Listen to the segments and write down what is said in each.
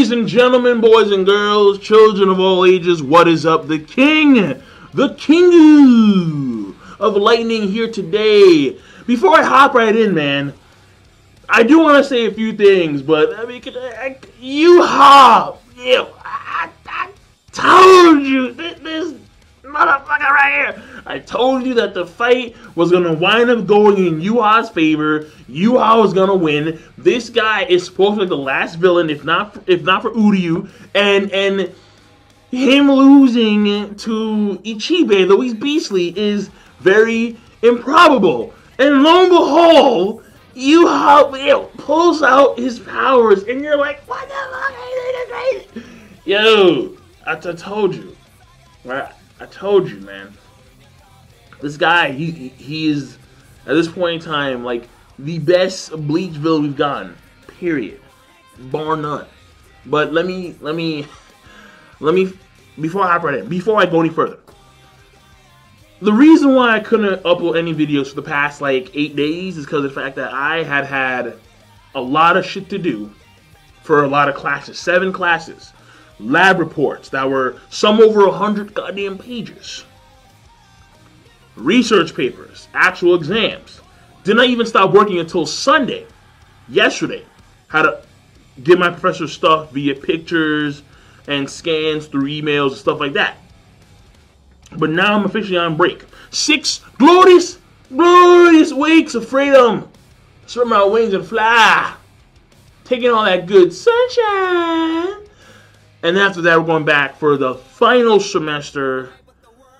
Ladies and gentlemen, boys and girls, children of all ages, what is up? The king of lightning here today. Before I hop right in, man, I do want to say a few things, but I mean, I told you, this motherfucker right here. I told you that the fight was going to wind up going in Yuha's favor. Yuha was going to win. This guy is supposed to be the last villain, if not for Uryu. And him losing to Ichibe, though he's beastly, is very improbable. And lo and behold, Yuha pulls out his powers, and you're like, what the fuck are you doing crazy? Yo, I told you. Right? I told you, man. This guy, he is, at this point in time, like, the best Bleach villain we've gotten. Period. Bar none. But let me, before I hop right in, before I go any further, the reason why I couldn't upload any videos for the past, like, 8 days is because of the fact that I had a lot of shit to do for a lot of classes. 7 classes. Lab reports that were some over 100 goddamn pages. Research papers, actual exams. Did not even stop working until Sunday, yesterday. Had to get my professor's stuff via pictures and scans through emails and stuff like that. But now I'm officially on break. 6 glorious weeks of freedom. Spread my wings and fly. Taking all that good sunshine. And after that, we're going back for the final semester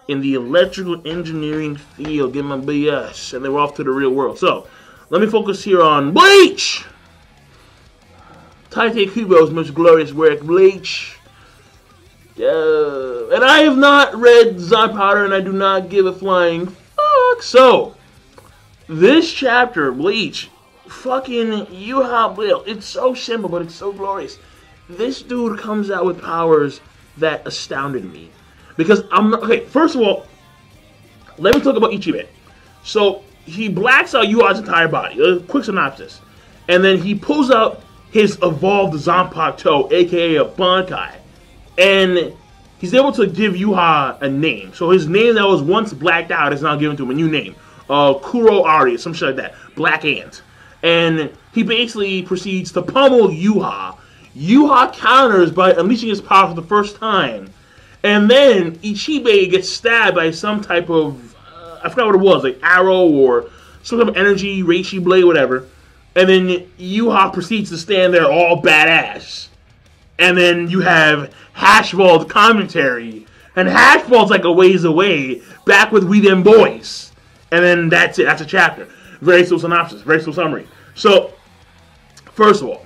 in the electrical engineering field. Get my BS. And then we're off to the real world. So, let me focus here on Bleach! Tite Kubo's most glorious work, Bleach. And I have not read Zon Powder, and I do not give a flying fuck. So, this chapter, Bleach, fucking Yuha, it's so simple, but it's so glorious. This dude comes out with powers that astounded me. Because I'm not... Okay, first of all, let me talk about Ichibe. So, he blacks out Yuha's entire body. A quick synopsis. And then he pulls out his evolved Zanpakuto, aka a Bankai. And he's able to give Yuha a name. So his name that was once blacked out is now given to him a new name. Kuro Ari, some shit like that. Black Ant. And he basically proceeds to pummel Yuha. Yuha counters by unleashing his power for the first time. And then Ichibe gets stabbed by some type of, I forgot what it was, like arrow or some type of energy, reishi blade, whatever. And then Yuha proceeds to stand there all badass. And then you have Hashball's commentary. And Hashball's like a ways away, back with We Them Boys. And then that's it, that's a chapter. Very slow synopsis, very slow summary. So, first of all,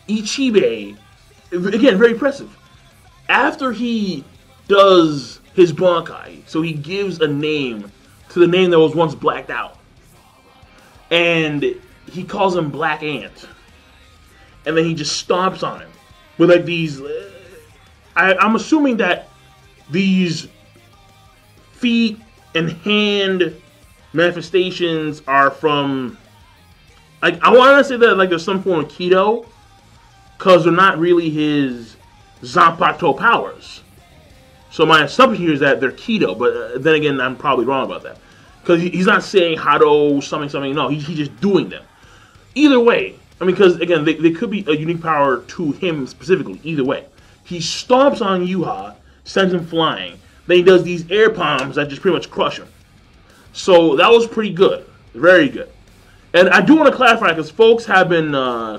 Ichibe, again, very impressive. After he does his Bankai, so he gives a name to the name that was once blacked out. And he calls him Black Ant. And then he just stomps on him. With like these... I'm assuming that these feet and hand manifestations are from... Like, I want to say that like there's some form of keto. Because they're not really his Zanpakuto powers. So my assumption here is that they're keto, but then again, I'm probably wrong about that. Because he's not saying Hado, something, no, he's just doing them. Either way, I mean, because again, they could be a unique power to him specifically, either way. He stomps on Yuha, sends him flying, then he does these air palms that just pretty much crush him. So that was pretty good, very good. And I do want to clarify, because folks have been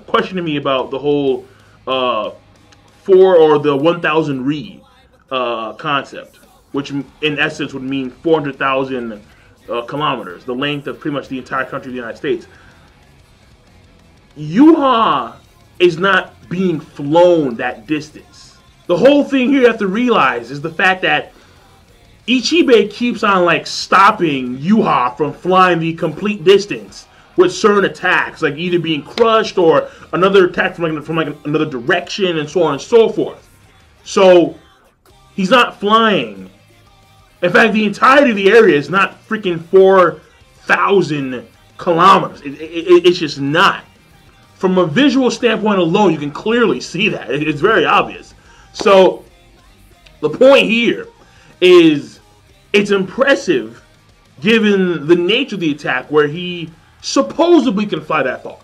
questioning me about the whole 4 or the 1,000 Ri concept, which in essence would mean 400,000 kilometers, the length of pretty much the entire country of the United States. Yuha is not being flown that distance. The whole thing here you have to realize is the fact that Ichibe keeps on like stopping Yuha from flying the complete distance with certain attacks, like either being crushed or another attack from another direction and so on and so forth. So, he's not flying. In fact, the entirety of the area is not freaking 4,000 kilometers. It's just not. from a visual standpoint alone, you can clearly see that. It's very obvious. So the point here is it's impressive given the nature of the attack where he supposedly can fly that far.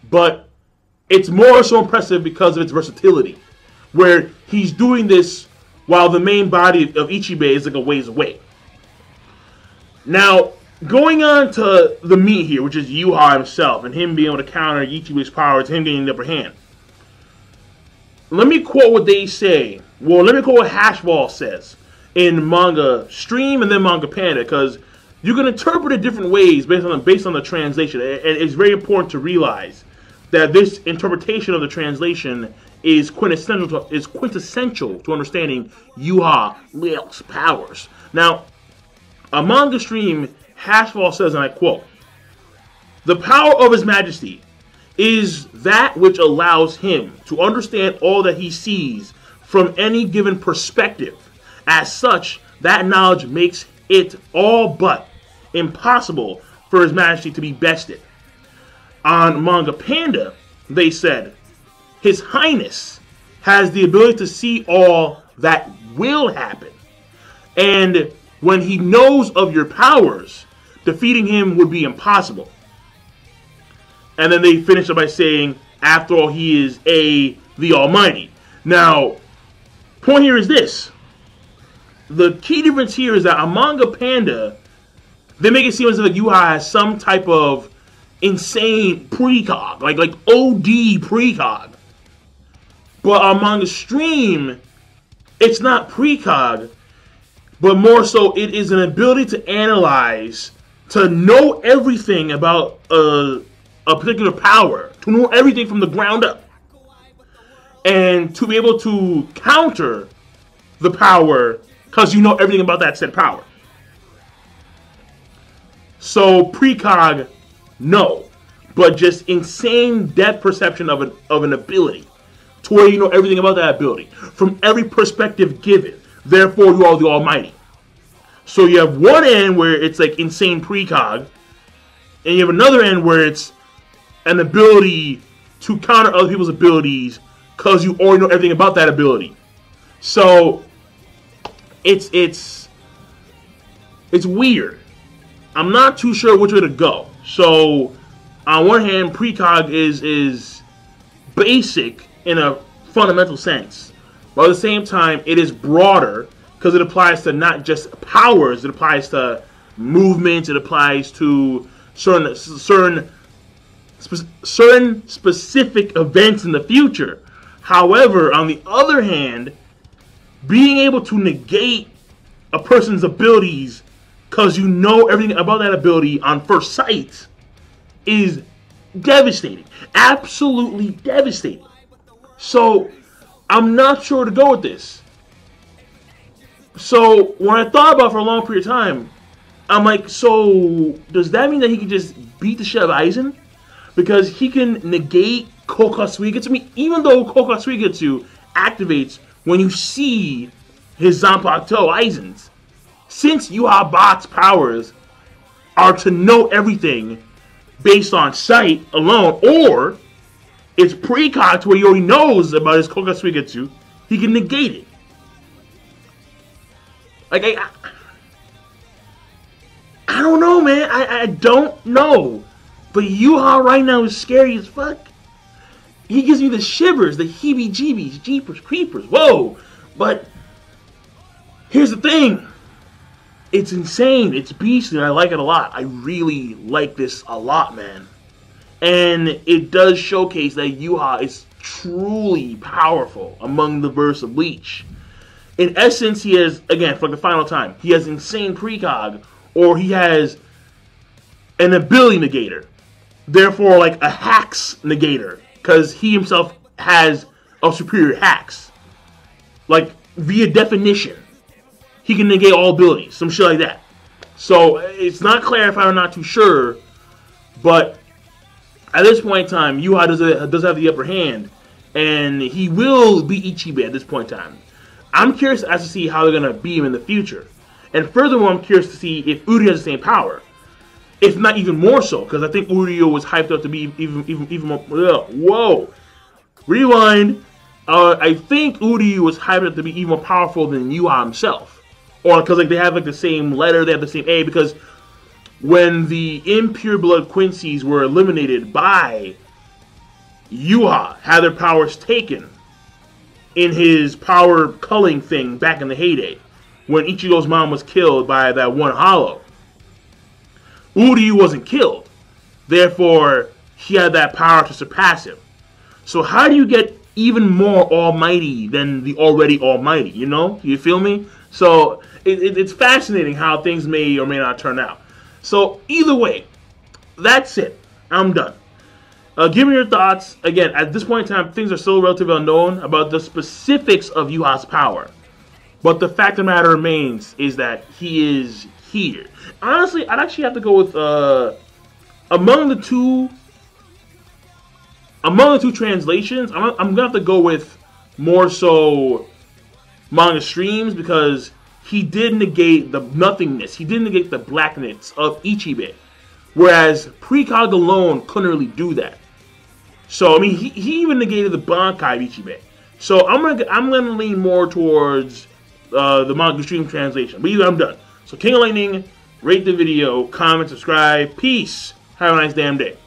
But it's more so impressive because of its versatility, where he's doing this while the main body of Ichibei is like a ways away. Now, going on to the meat here, which is Yuha himself, and him being able to counter Ichibei's powers, him getting the upper hand. Let me quote what they say. Well, let me quote what Hashball says in Manga Stream and then Manga Panda, because you can interpret it different ways based on the translation. And it's very important to realize that this interpretation of the translation is quintessential to understanding Yuha Liu's powers. Now, on Manga Stream, Hashball says, and I quote, "The power of His Majesty is that which allows him to understand all that he sees from any given perspective. As such, that knowledge makes it all but impossible for His Majesty to be bested." On Manga Panda, they said, "His Highness has the ability to see all that will happen. And when he knows of your powers, defeating him would be impossible." And then they finish up by saying, "After all, he is the Almighty." Now, point here is this. The key difference here is that on Manga Panda, they make it seem as if Yuha has some type of insane precog, like OD precog. But on Manga Stream, it's not precog, but more so it is an ability to analyze, to know everything about a particular power, to know everything from the ground up, and to be able to counter the power because you know everything about that said power. So precog, no, but just insane depth perception of an ability, to where you know everything about that ability from every perspective given. Therefore, you are the Almighty. So you have one end where it's like insane precog, and you have another end where it's an ability to counter other people's abilities because you already know everything about that ability. So it's weird. I'm not too sure which way to go. So on one hand, precog is basic in a fundamental sense, but at the same time, it is broader because it applies to not just powers. It applies to movements. It applies to certain specific events in the future. However, on the other hand, being able to negate a person's abilities because you know everything about that ability on first sight is devastating. Absolutely devastating. So, I'm not sure where to go with this. So, when I thought about it for a long period of time, I'm like, so, does that mean that he can just beat the shit out of Aizen? Because he can negate Kokatsuigetsu. I mean, even though Kokatsuigetsu activates when you see his Zanpakuto Aizen's, since Yuha Bach's powers are to know everything based on sight alone, or it's precog to where he already knows about his Kokatsuigetsu, he can negate it. Like, I don't know, man. I don't know. But Yuha right now is scary as fuck. He gives me the shivers, the heebie-jeebies, jeepers, creepers. Whoa. But here's the thing. It's insane. It's beastly, and I like it a lot. I really like this a lot, man. And it does showcase that Yuha is truly powerful among the verse of Bleach. In essence, he has, again, for the final time, he has insane precog, or he has an ability negator. Therefore, like a hacks negator, because he himself has a superior hacks. Like, via definition, he can negate all abilities, some shit like that. So, it's not clarified, I'm not too sure, but at this point in time, Yuha does have the upper hand, and he will beat Ichibei at this point in time. I'm curious as to see how they're going to beat him in the future. And furthermore, I'm curious to see if Uri has the same power. if not even more so, because I think Uryu was hyped up to be even more. Whoa, rewind. I think Uryu was hyped up to be even more powerful than Yuha himself, or because like they have like the same letter, they have the same A. Because when the impure blood Quincy's were eliminated by Yuha, had their powers taken in his power culling thing back in the heyday, when Ichigo's mom was killed by that one hollow. Uryu wasn't killed. Therefore, he had that power to surpass him. So how do you get even more almighty than the already almighty, you know? You feel me? So it's fascinating how things may or may not turn out. So either way, that's it. I'm done. Give me your thoughts. Again, at this point in time, things are still relatively unknown about the specifics of Yuha's power. But the fact of the matter remains is that he is here. Honestly, I'd actually have to go with among the two translations. I'm gonna have to go with more so manga streams, because he did negate the nothingness. He did negate the blackness of Ichibe, whereas Precog alone couldn't really do that. So I mean, he even negated the Bankai of Ichibe. So I'm gonna lean more towards the manga stream translation. But either I'm done. So King of Lightning, rate the video, comment, subscribe. Peace. Have a nice damn day.